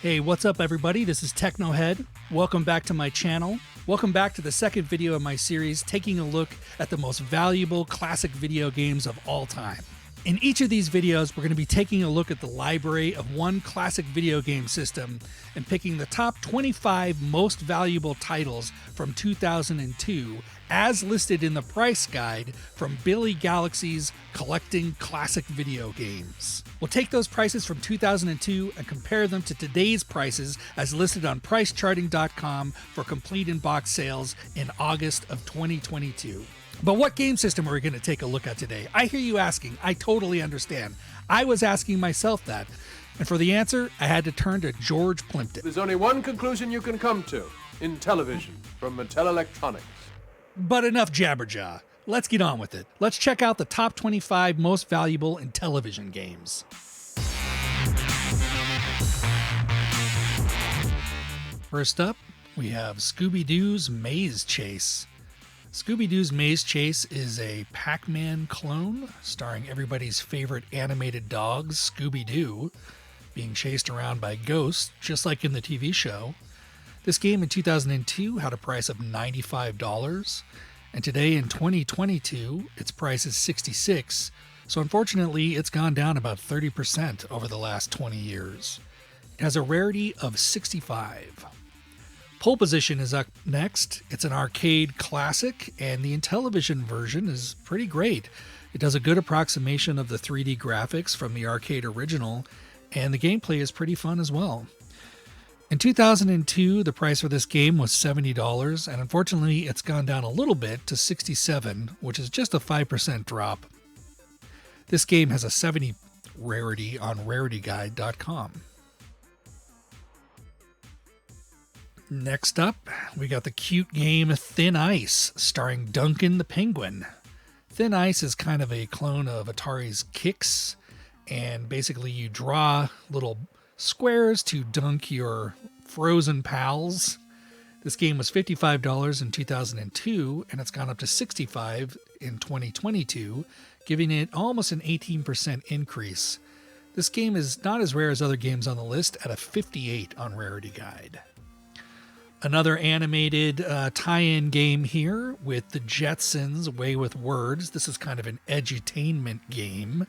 Hey, what's up everybody? This is Technohead. Welcome back to my channel. Welcome back to the second video of my series, taking a look at the most valuable classic video games of all time. In each of these videos, we're going to be taking a look at the library of one classic video game system and picking the top 25 most valuable titles from 2002 as listed in the price guide from Billy Galaxy's Collecting Classic Video Games. We'll take those prices from 2002 and compare them to today's prices as listed on pricecharting.com for complete in-box sales in August of 2022. But what game system are we going to take a look at today? I hear you asking. I totally understand. I was asking myself that. And for the answer, I had to turn to George Plimpton. There's only one conclusion you can come to. INTELLIVISION from Matel Electronics. But enough jabberjaw. Let's get on with it. Let's check out the top 25 most valuable Intellivision games. First up, we have Scooby-Doo's Maze Chase. Scooby-Doo's Maze Chase is a Pac-Man clone starring everybody's favorite animated dogs, Scooby-Doo, being chased around by ghosts, just like in the TV show. This game in 2002 had a price of $95, and today in 2022, its price is $66, so unfortunately it's gone down about 30% over the last 20 years. It has a rarity of 65. Pole Position is up next. It's an arcade classic, and the Intellivision version is pretty great. It does a good approximation of the 3D graphics from the arcade original, and the gameplay is pretty fun as well. In 2002, the price for this game was $70, and unfortunately it's gone down a little bit to $67, which is just a 5% drop. This game has a 70 rarity on rarityguide.com. Next up, we got the cute game Thin Ice, starring Duncan the Penguin. Thin Ice is kind of a clone of Atari's Kicks, and basically you draw little squares to dunk your frozen pals. This game was $55 in 2002, and it's gone up to $65 in 2022, giving it almost an 18% increase. This game is not as rare as other games on the list at a 58 on Rarity Guide. Another animated tie-in game here with the Jetsons' Way with Words. This is kind of an edutainment game.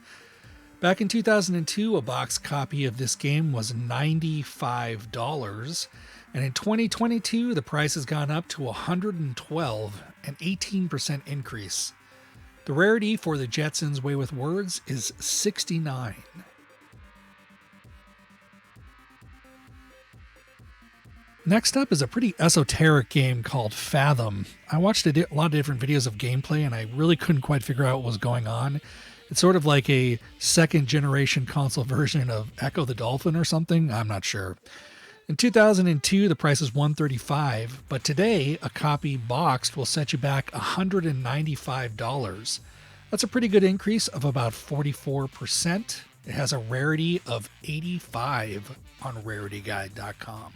Back in 2002, a box copy of this game was $95, and in 2022, the price has gone up to $112, an 18% increase. The rarity for the Jetsons' Way with Words is 69. Next up is a pretty esoteric game called Fathom. I watched a lot of different videos of gameplay, and I really couldn't quite figure out what was going on. It's sort of like a second generation console version of Echo the Dolphin or something. I'm not sure. In 2002, the price is $135, but today a copy boxed will set you back $195. That's a pretty good increase of about 44%. It has a rarity of 85 on rarityguide.com.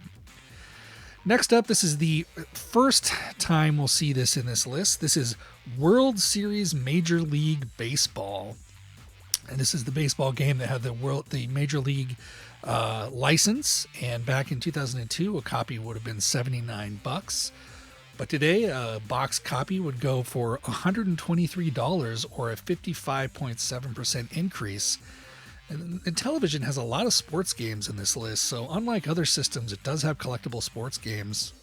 Next up, this is the first time we'll see this in this list. This is World Series Major League Baseball. And this is the baseball game that had the Major League license. And back in 2002, a copy would have been $79. But today, a box copy would go for $123 or a 55.7% increase. And Intellivision has a lot of sports games in this list, so unlike other systems, it does have collectible sports games.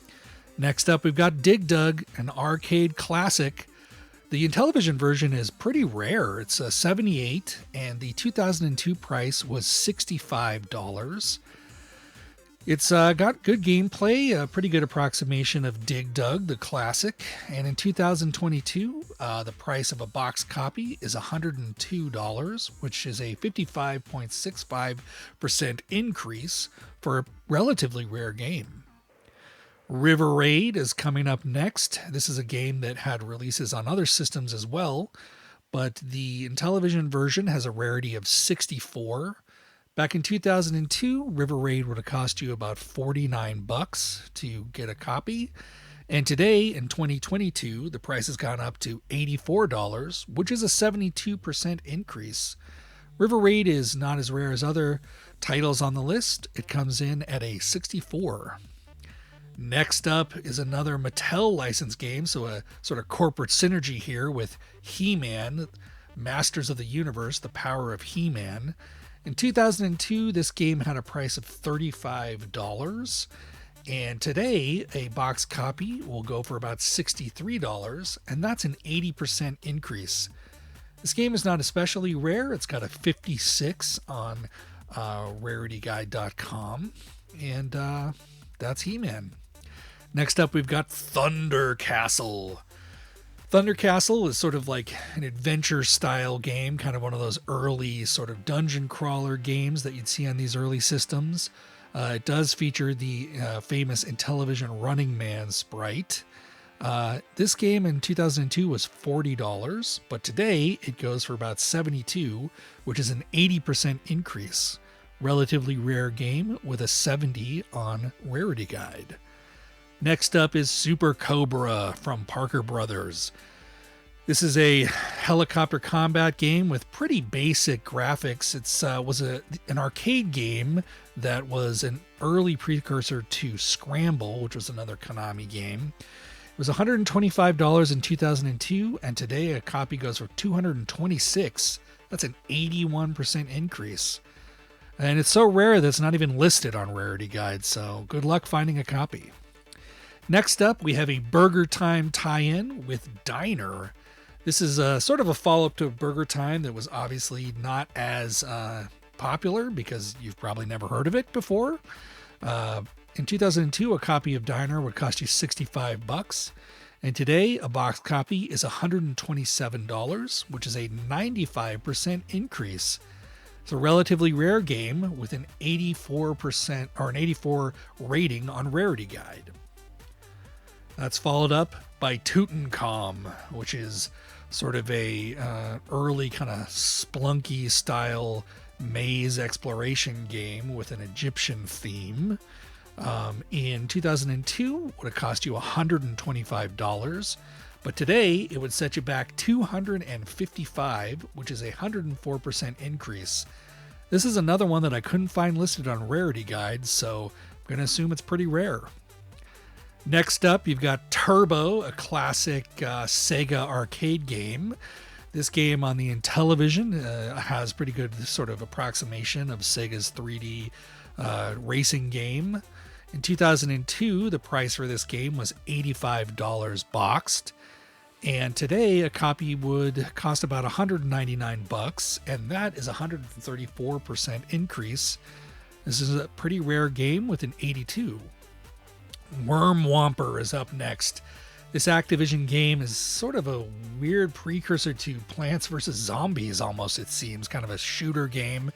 Next up, we've got Dig Dug, an arcade classic. The Intellivision version is pretty rare. It's a 78, and the 2002 price was $65. It's got good gameplay, a pretty good approximation of Dig Dug, the classic. And in 2022, the price of a box copy is $102, which is a 55.65% increase for a relatively rare game. River Raid is coming up next. This is a game that had releases on other systems as well, but the Intellivision version has a rarity of 64. Back in 2002, River Raid would have cost you about $49 to get a copy. And today, in 2022, the price has gone up to $84, which is a 72% increase. River Raid is not as rare as other titles on the list. It comes in at a 64. Next up is another Mattel licensed game, so a sort of corporate synergy here with He-Man, Masters of the Universe, The Power of He-Man. In 2002, this game had a price of $35, and today a box copy will go for about $63, and that's an 80% increase. This game is not especially rare. It's got a 56 on rarityguide.com, and that's He-Man. Next up, we've got Thunder Castle. Thunder Castle is sort of like an adventure-style game, kind of one of those early sort of dungeon crawler games that you'd see on these early systems. It does feature the famous Intellivision Running Man sprite. This game in 2002 was $40, but today it goes for about $72, which is an 80% increase. Relatively rare game with a 70 on Rarity Guide. Next up is Super Cobra from Parker Brothers. This is a helicopter combat game with pretty basic graphics. It was an arcade game that was an early precursor to Scramble, which was another Konami game. It was $125 in 2002, and today a copy goes for $226. That's an 81% increase. And it's so rare that it's not even listed on Rarity Guide, so good luck finding a copy. Next up, we have a Burger Time tie-in with Diner. This is sort of a follow-up to Burger Time that was obviously not as popular because you've probably never heard of it before. In 2002, a copy of Diner would cost you $65, and today a box copy is $127, which is a 95% increase. It's a relatively rare game with an 84% or an 84 rating on Rarity Guide. That's followed up by Tutankhamun, which is sort of a early kind of Splunky style maze exploration game with an Egyptian theme. In 2002, would have cost you $125, but today it would set you back $255, which is a 104% increase. This is another one that I couldn't find listed on Rarity Guide, so I'm going to assume it's pretty rare. Next up, you've got Turbo, a classic Sega arcade game. This game on the Intellivision has pretty good sort of approximation of Sega's 3D racing game. In 2002, the price for this game was $85 boxed. And today, a copy would cost about $199, and that is a 134% increase. This is a pretty rare game with an 82. Worm Womper is up next. This Activision game is sort of a weird precursor to Plants vs. Zombies almost, it seems. Kind of a shooter game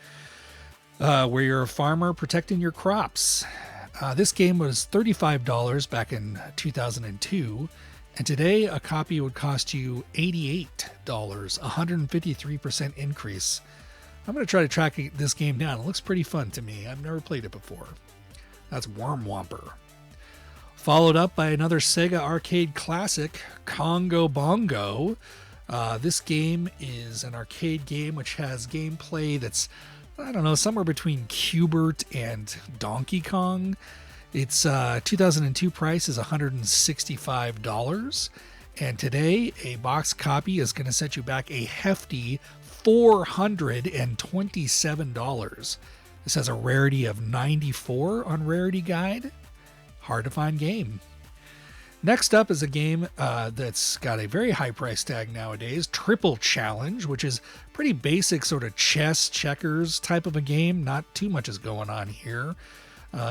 where you're a farmer protecting your crops. This game was $35 back in 2002, and today a copy would cost you $88, a 153% increase. I'm going to try to track this game down. It looks pretty fun to me. I've never played it before. That's Worm Womper. Followed up by another Sega arcade classic, Congo Bongo. This game is an arcade game which has gameplay that's, I don't know, somewhere between Q*bert and Donkey Kong. Its 2002 price is $165, and today a box copy is going to set you back a hefty $427. This has a rarity of 94 on Rarity Guide. Hard to find game. Next up is a game that's got a very high price tag nowadays, Triple Challenge, which is pretty basic sort of chess, checkers type of a game. Not too much is going on here.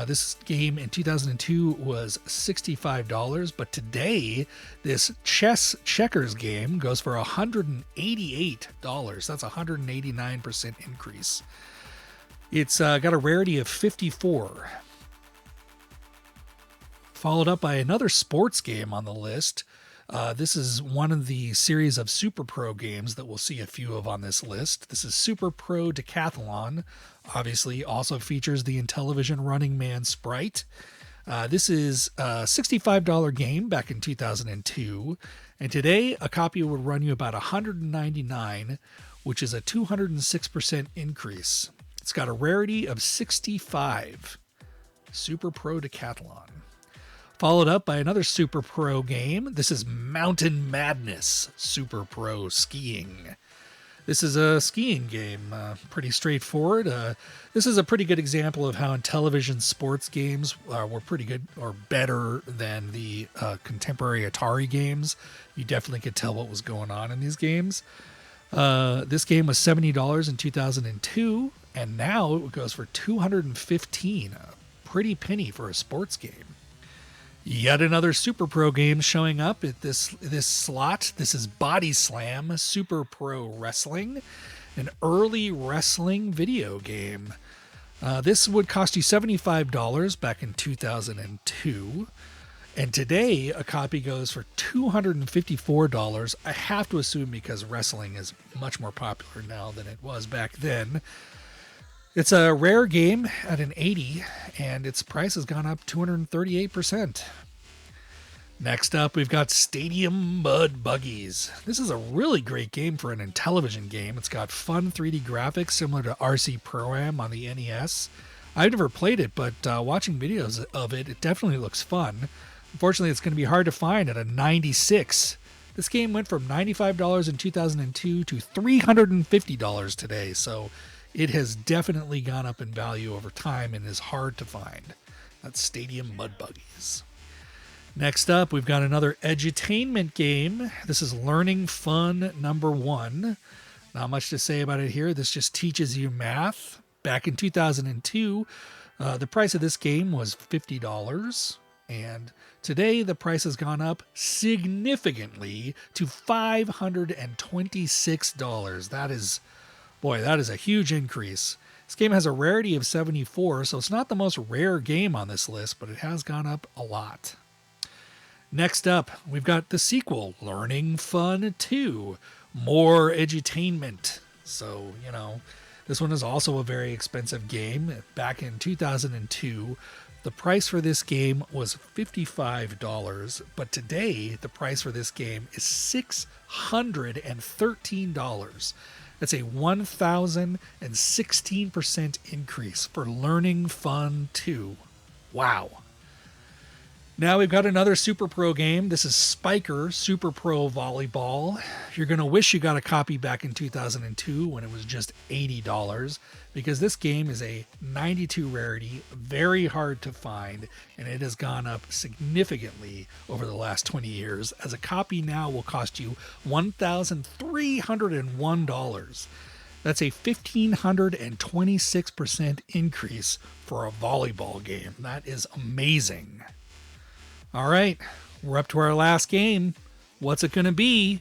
This game in 2002 was $65, but today this chess checkers game goes for $188. That's a 189% increase. It's got a rarity of 54. Followed up by another sports game on the list. This is one of the series of Super Pro games that we'll see a few of on this list. This is Super Pro Decathlon. Obviously, also features the Intellivision Running Man sprite. This is a $65 game back in 2002, and today a copy would run you about $199, which is a 206% increase. It's got a rarity of 65. Super Pro Decathlon. Followed up by another Super Pro game. This is Mountain Madness Super Pro Skiing. This is a skiing game, pretty straightforward. This is a pretty good example of how Intellivision sports games were pretty good or better than the contemporary Atari games. You definitely could tell what was going on in these games. This game was $70 in 2002, and now it goes for $215. A pretty penny for a sports game. Yet another Super Pro game showing up at this slot. This is Body Slam Super Pro Wrestling, an early wrestling video game. This would cost you $75 back in 2002. And today, a copy goes for $254. I have to assume because wrestling is much more popular now than it was back then. It's a rare game at an 80, and its price has gone up 238%. Next up, we've got Stadium Mud Buggies. This is a really great game for an Intellivision game. It's got fun 3D graphics similar to RC Pro-Am on the NES. I've never played it, but watching videos of it, it definitely looks fun. Unfortunately, it's going to be hard to find at a 96. This game went from $95 in 2002 to $350 today, so it has definitely gone up in value over time and is hard to find. That's Stadium Mud Buggies. Next up, we've got another edutainment game. This is Learning Fun number 1. Not much to say about it here. This just teaches you math. Back in 2002, the price of this game was $50. And today, the price has gone up significantly to $526. That is a huge increase. This game has a rarity of 74, so it's not the most rare game on this list, but it has gone up a lot. Next up, we've got the sequel, Learning Fun 2, more edutainment. So, this one is also a very expensive game. Back in 2002, the price for this game was $55, but today the price for this game is $613. That's a 1,016% increase for Learning Fun 2. Wow. Now we've got another Super Pro game. This is Spiker Super Pro Volleyball. You're going to wish you got a copy back in 2002 when it was just $80, because this game is a 92 rarity, very hard to find, and it has gone up significantly over the last 20 years, as a copy now will cost you $1,301. That's a 1,526% increase for a volleyball game. That is amazing. All right, we're up to our last game. What's it going to be?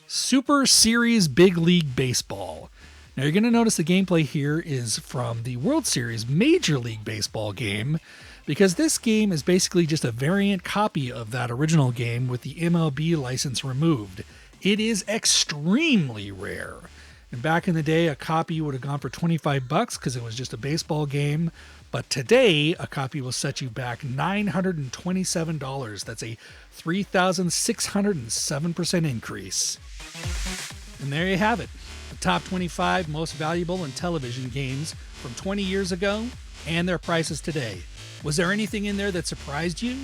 Super Series Big League Baseball. Now you're going to notice the gameplay here is from the World Series Major League Baseball game, because this game is basically just a variant copy of that original game with the MLB license removed. It is extremely rare. And back in the day, a copy would have gone for $25 because it was just a baseball game. But today, a copy will set you back $927. That's a 3,607% increase. And there you have it. The top 25 most valuable Intellivision games from 20 years ago and their prices today. Was there anything in there that surprised you?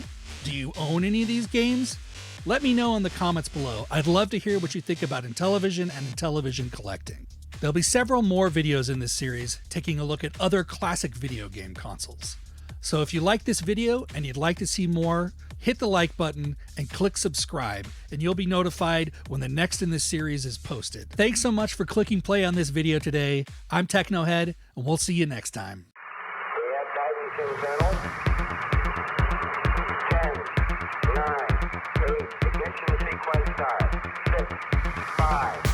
Do you own any of these games? Let me know in the comments below. I'd love to hear what you think about Intellivision and Intellivision collecting. There'll be several more videos in this series taking a look at other classic video game consoles. So if you like this video and you'd like to see more, hit the like button and click subscribe, and you'll be notified when the next in this series is posted. Thanks so much for clicking play on this video today. I'm Technohead, and we'll see you next time. We have guidance internal. 10, 9, 8, ignition sequence start. 6, 5,